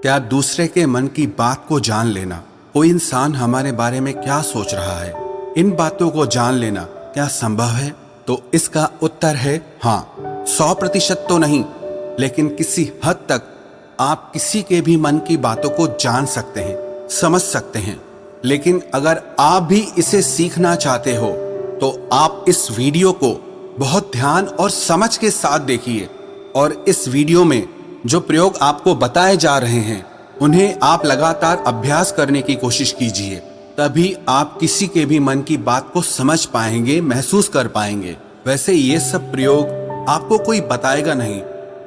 क्या दूसरे के मन की बात को जान लेना, कोई इंसान हमारे बारे में क्या सोच रहा है, इन बातों को जान लेना क्या संभव है? तो इसका उत्तर है हाँ। 100% तो नहीं, लेकिन किसी हद तक आप किसी के भी मन की बातों को जान सकते हैं, समझ सकते हैं। लेकिन अगर आप भी इसे सीखना चाहते हो तो आप इस वीडियो को बहुत ध्यान और समझ के साथ देखिए, और इस वीडियो में जो प्रयोग आपको बताए जा रहे हैं उन्हें आप लगातार अभ्यास करने की कोशिश कीजिए। तभी आप किसी के भी मन की बात को समझ पाएंगे, महसूस कर पाएंगे। वैसे ये सब प्रयोग आपको कोई बताएगा नहीं,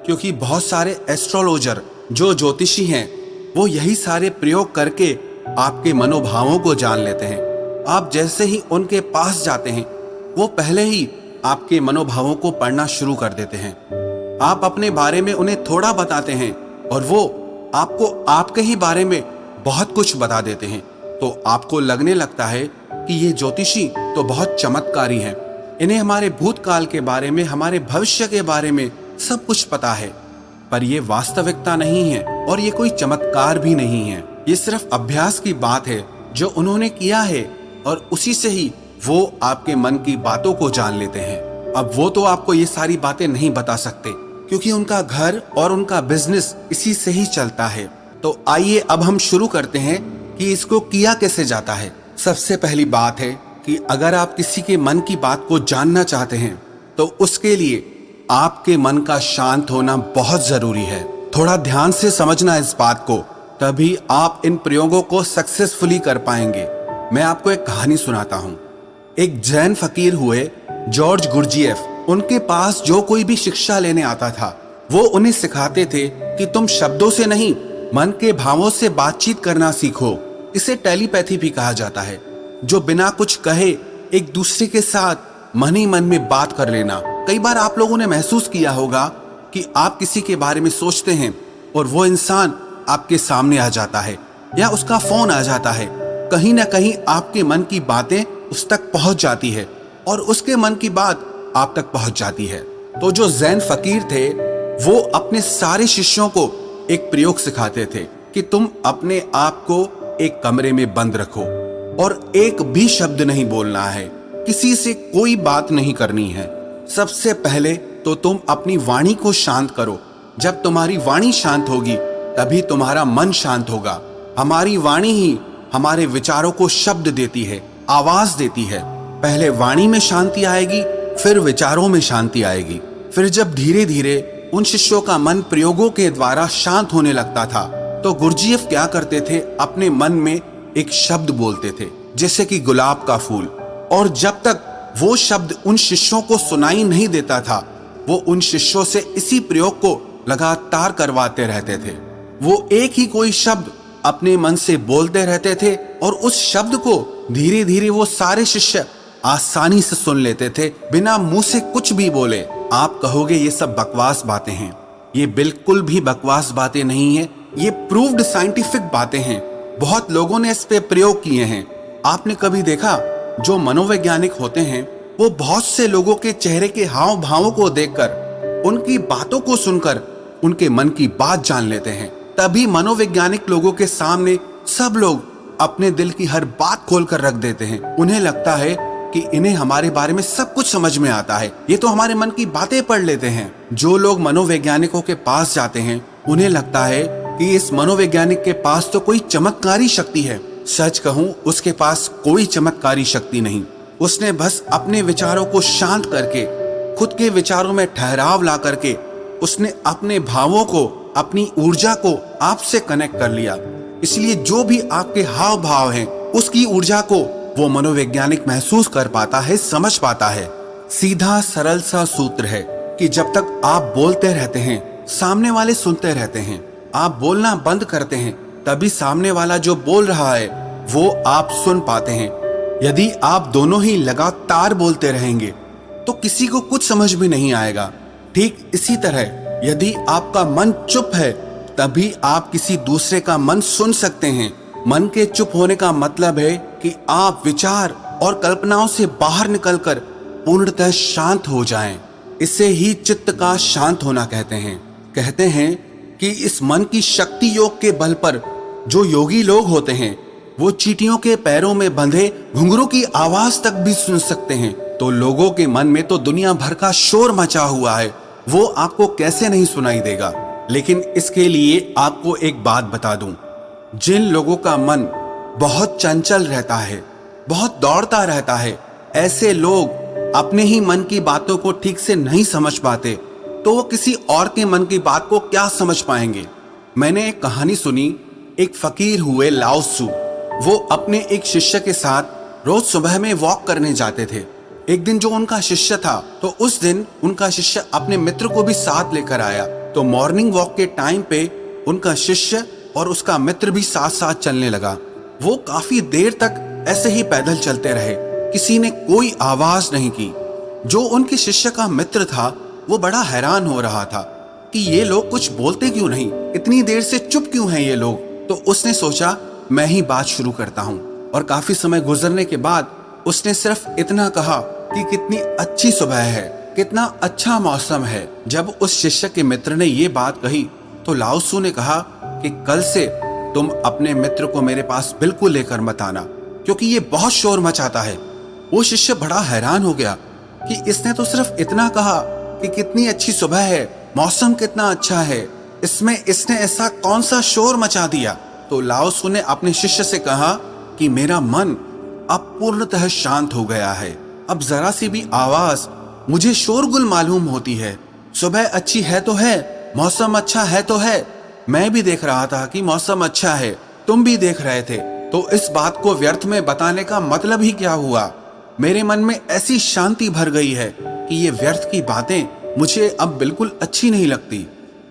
क्योंकि बहुत सारे एस्ट्रोलॉजर जो ज्योतिषी हैं वो यही सारे प्रयोग करके आपके मनोभावों को जान लेते हैं। आप जैसे ही उनके पास जाते हैं वो पहले ही आपके मनोभावों को पढ़ना शुरू कर देते हैं। आप अपने बारे में उन्हें थोड़ा बताते हैं और वो आपको आपके ही बारे में बहुत कुछ बता देते हैं। तो आपको लगने लगता है कि ये ज्योतिषी तो बहुत चमत्कारी हैं, इन्हें हमारे भूतकाल के बारे में, हमारे भविष्य के बारे में सब कुछ पता है। पर ये वास्तविकता नहीं है और ये कोई चमत्कार भी नहीं है। ये सिर्फ अभ्यास की बात है जो उन्होंने किया है, और उसी से ही वो आपके मन की बातों को जान लेते हैं। अब वो तो आपको ये सारी बातें नहीं बता सकते, क्योंकि उनका घर और उनका बिजनेस इसी से ही चलता है। तो आइए अब हम शुरू करते हैं कि इसको किया कैसे जाता है। सबसे पहली बात है कि अगर आप किसी के मन की बात को जानना चाहते हैं तो उसके लिए आपके मन का शांत होना बहुत जरूरी है। थोड़ा ध्यान से समझना इस बात को, तभी आप इन प्रयोगों को सक्सेसफुली कर पाएंगे। मैं आपको एक कहानी सुनाता हूँ। एक जैन फकीर हुए जॉर्ज गुरजिएफ, उनके पास जो कोई भी शिक्षा लेने आता था वो उन्हें सिखाते थे कि तुम शब्दों से नहीं, मन के भावों से बातचीत करना सीखो। इसे टेलीपैथी भी कहा जाता है, जो बिना कुछ कहे एक दूसरे के साथ मन ही मन में बात कर लेना। कई बार आप लोगों ने महसूस किया होगा कि आप किसी के बारे में सोचते हैं और वो इंसान आपके सामने आ जाता है या उसका फोन आ जाता है। कहीं ना कहीं आपके मन की बातें उस तक पहुंच जाती है और उसके मन की बात आप तक पहुंच जाती है। तो जो जैन फकीर थे वो अपने सारे शिष्यों को एक प्रयोग सिखाते थे कि तुम अपने आप को एक कमरे में बंद रखो और एक भी शब्द नहीं बोलना है, किसी से कोई बात नहीं करनी है। सबसे पहले तो तुम अपनी वाणी को शांत करो। जब तुम्हारी वाणी शांत होगी तभी तुम्हारा मन शांत होगा। हमारी वाणी ही हमारे विचारों को शब्द देती है, आवाज देती है। पहले वाणी में शांति आएगी, फिर विचारों में शांति आएगी। फिर जब धीरे धीरे उन शिष्यों का मन प्रयोगों के द्वारा शांत होने लगता था तो गुरजिएफ क्या करते थे, अपने मन में एक शब्द बोलते थे, जैसे कि गुलाब का फूल। और जब तक वो शब्द उन शिष्यों को सुनाई नहीं देता था वो उन शिष्यों से इसी प्रयोग को लगातार करवाते रहते थे। वो एक ही कोई शब्द अपने मन से बोलते रहते थे और उस शब्द को धीरे धीरे वो सारे शिष्य आसानी से सुन लेते थे, बिना मुंह से कुछ भी बोले। आप कहोगे ये सब बकवास बातें हैं। ये बिल्कुल भी बकवास बातें नहीं है, ये प्रूव्ड साइंटिफिक बातें हैं। बहुत लोगों ने इस पे प्रयोग किए हैं। आपने कभी देखा, जो मनोवैज्ञानिक होते हैं वो बहुत से लोगों के चेहरे के हाव भावों को देखकर, उनकी बातों को सुनकर उनके मन की बात जान लेते हैं। तभी मनोवैज्ञानिक लोगों के सामने सब लोग अपने दिल की हर बात खोलकर रख देते हैं। उन्हें लगता है कि इन्हें हमारे बारे में सब कुछ समझ में आता है, ये तो हमारे मन की बातें पढ़ लेते हैं। जो लोग मनोवैज्ञानिकों के पास जाते हैं उन्हें लगता है कि इस मनोवैज्ञानिक के पास तो कोई चमत्कारी शक्ति है। सच कहूं, उसके पास कोई चमत्कारी शक्ति नहीं। उसने बस अपने विचारों को शांत करके, खुद के विचारों में ठहराव ला करके, उसने अपने भावों को, अपनी ऊर्जा को आपसे कनेक्ट कर लिया। इसलिए जो भी आपके हाव भाव हैं उसकी ऊर्जा को वो मनोवैज्ञानिक महसूस कर पाता है, समझ पाता है। सीधा सरल सा सूत्र है कि जब तक आप बोलते रहते हैं सामने वाले सुनते रहते हैं। आप बोलना बंद करते हैं तभी सामने वाला जो बोल रहा है वो आप सुन पाते हैं। यदि आप दोनों ही लगातार बोलते रहेंगे तो किसी को कुछ समझ में नहीं आएगा। ठीक इसी तरह यदि आपका मन चुप है तभी आप किसी दूसरे का मन सुन सकते हैं। मन के चुप होने का मतलब है कि आप विचार और कल्पनाओं से बाहर निकलकर पूर्णतः शांत हो जाएं। इसे ही चित्त का शांत होना कहते हैं। कहते हैं कि इस मन की शक्ति योग के बल पर जो योगी लोग होते हैं वो चींटियों के पैरों में बंधे घुंघरू की आवाज तक भी सुन सकते हैं। तो लोगों के मन में तो दुनिया भर का शोर मचा हुआ है, वो आपको कैसे नहीं सुनाई देगा। लेकिन इसके लिए आपको एक बात बता दूं, जिन लोगों का मन बहुत चंचल रहता है, बहुत दौड़ता रहता है, ऐसे लोग अपने ही मन की बातों को ठीक से नहीं समझ पाते, तो वो किसी और के मन की बात को क्या समझ पाएंगे। मैंने एक कहानी सुनी, एक फकीर हुए लाओ त्सु, वो अपने एक शिष्य के साथ रोज सुबह में वॉक करने जाते थे। एक दिन जो उनका शिष्य था, तो उस दिन उनका शिष्य अपने मित्र को भी साथ लेकर आया। तो मॉर्निंग वॉक के टाइम पे उनका शिष्य और उसका मित्र भी साथ साथ चलने लगा। वो काफी देर तक ऐसे ही पैदल चलते रहे, किसी ने कोई आवाज नहीं की। जो उनके शिष्य का मित्र था वो बड़ा हैरान हो रहा था कि ये लोग कुछ बोलते क्यों नहीं, इतनी देर से चुप क्यों हैं ये लोग। तो उसने सोचा मैं ही बात शुरू करता हूँ, और काफी समय गुजरने के बाद उसने सिर्फ इतना कहा कि कितनी अच्छी सुबह है, कितना अच्छा मौसम है। जब उस शिष्य के मित्र ने ये बात कही तो लाओ त्सु ने कहा कि कल से तुम अपने मित्र को मेरे पास बिल्कुल लेकर मत आना, क्योंकि ये बहुत शोर मचाता है। वो शिष्य बड़ा हैरान हो गया कि इसने तो सिर्फ इतना कहा कि कितनी अच्छी सुबह है, मौसम कितना अच्छा है, इसमें इसने ऐसा कौन सा शोर मचा दिया। तो लाओ त्सु ने अपने शिष्य से कहा कि मेरा मन अब पूर्णतः शांत हो गया है, अब जरा सी भी आवाज मुझे शोरगुल मालूम होती है। सुबह अच्छी है तो है, मौसम अच्छा है तो है, मैं भी देख रहा था कि मौसम अच्छा है, तुम भी देख रहे थे, तो इस बात को व्यर्थ में बताने का मतलब ही क्या हुआ। मेरे मन में ऐसी शांति भर गई है कि ये व्यर्थ की बातें मुझे अब बिल्कुल अच्छी नहीं लगती,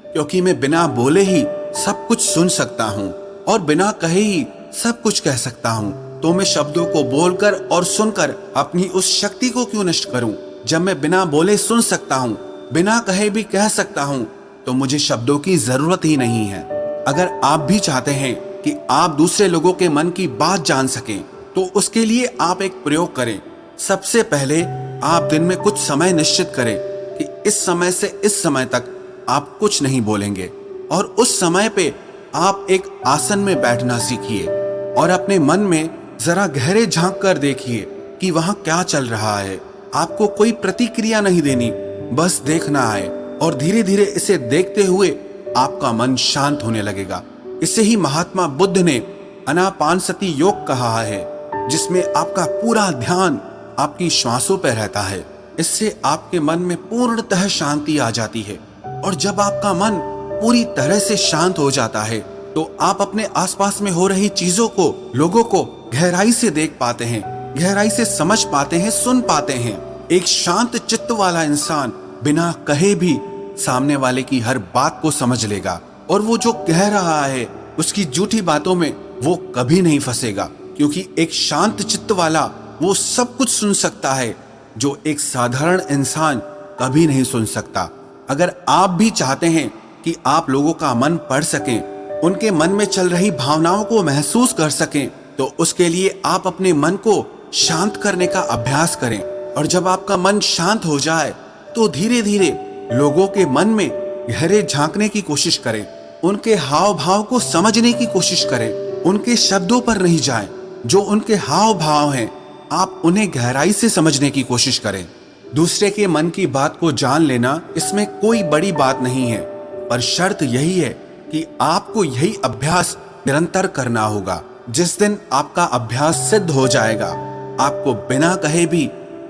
क्योंकि मैं बिना बोले ही सब कुछ सुन सकता हूँ और बिना कहे ही सब कुछ कह सकता हूँ। तो मैं शब्दों को बोलकर और सुनकर अपनी उस शक्ति को क्यों नष्ट करूं। जब मैं बिना बोले सुन सकता हूँ, बिना कहे भी कह सकता हूँ, तो मुझे शब्दों की जरूरत ही नहीं है। अगर आप भी चाहते हैं कि आप दूसरे लोगों के मन की बात जान सकें, तो उसके लिए आप एक प्रयोग करें। सबसे पहले आप दिन में कुछ समय निश्चित करें कि इस समय से इस समय तक आप कुछ नहीं बोलेंगे, और उस समय पे आप एक आसन में बैठना सीखिए और अपने मन में जरा गहरे झांक कर देखिए कि वहां क्या चल रहा है। आपको कोई प्रतिक्रिया नहीं देनी, बस देखना है, और धीरे धीरे इसे देखते हुए आपका मन शांत होने लगेगा। इसे ही महात्मा बुद्ध ने आनापानसति योग कहा है, जिसमें आपका पूरा ध्यान आपकी श्वासों पर रहता है। इससे आपके मन में पूर्णतः शांति आ जाती है, और जब आपका मन पूरी तरह से शांत हो जाता है तो आप अपने आसपास में हो रही चीजों को, लोगों को गहराई से देख पाते हैं, गहराई से समझ पाते हैं, सुन पाते हैं। एक शांत चित्त वाला इंसान बिना कहे भी सामने वाले की हर बात को समझ लेगा, और वो जो कह रहा है उसकी झूठी बातों में वो कभी नहीं फंसेगा, क्योंकि एक शांत चित्त वाला वो सब कुछ सुन सकता है जो एक साधारण इंसान कभी नहीं सुन सकता। अगर आप भी चाहते हैं कि आप लोगों का मन पढ़ सकें, उनके मन में चल रही भावनाओं को महसूस कर सकें, तो उसके लिए आप अपने मन को शांत करने का अभ्यास करें। और जब आपका मन शांत हो जाए तो धीरे धीरे लोगों के मन में गहरे झांकने की कोशिश करें, उनके हाव भाव को समझने की कोशिश करें, उनके शब्दों पर नहीं जाएं, जो उनके हाव भाव हैं आप उन्हें गहराई से समझने की कोशिश करें। दूसरे के मन की बात को जान लेना, इसमें कोई बड़ी बात नहीं है, पर शर्त यही है कि आपको यही अभ्यास निरंतर करना होगा। जिस दिन आपका अभ्यास सिद्ध हो जाएगा, आपको बिना कहे भी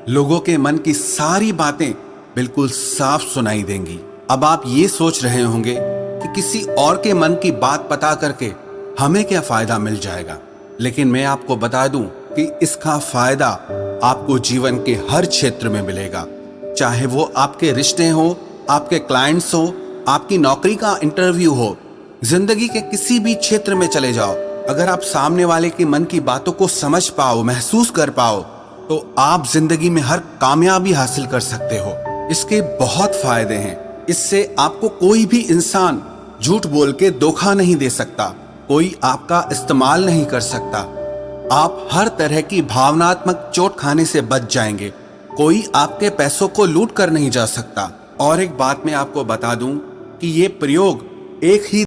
लोगों के मन की सारी बातें बिल्कुल साफ सुनाई देंगी। अब आप ये सोच रहे होंगे कि किसी और के मन की बात पता करके हमें क्या फायदा मिल जाएगा, लेकिन मैं आपको बता दूं कि इसका फायदा आपको जीवन के हर क्षेत्र में मिलेगा। चाहे वो आपके रिश्ते हो, आपके क्लाइंट्स हो, आपकी नौकरी का इंटरव्यू हो, जिंदगी के किसी भी क्षेत्र में चले जाओ, अगर आप सामने वाले के मन की बातों को समझ पाओ, महसूस कर पाओ, तो आप जिंदगी में हर कामयाबी हासिल कर सकते हो। इसके बहुत फायदे हैं। इससे आपको कोई भी इंसान झूठ बोल के धोखा नहीं दे सकता, कोई आपका इस्तेमाल नहीं कर सकता, आप हर तरह की भावनात्मक चोट खाने से बच जाएंगे, कोई आपके पैसों को लूट कर नहीं जा सकता। और एक बात मैं आपको बता दूं कि ये प्रयोग एक ही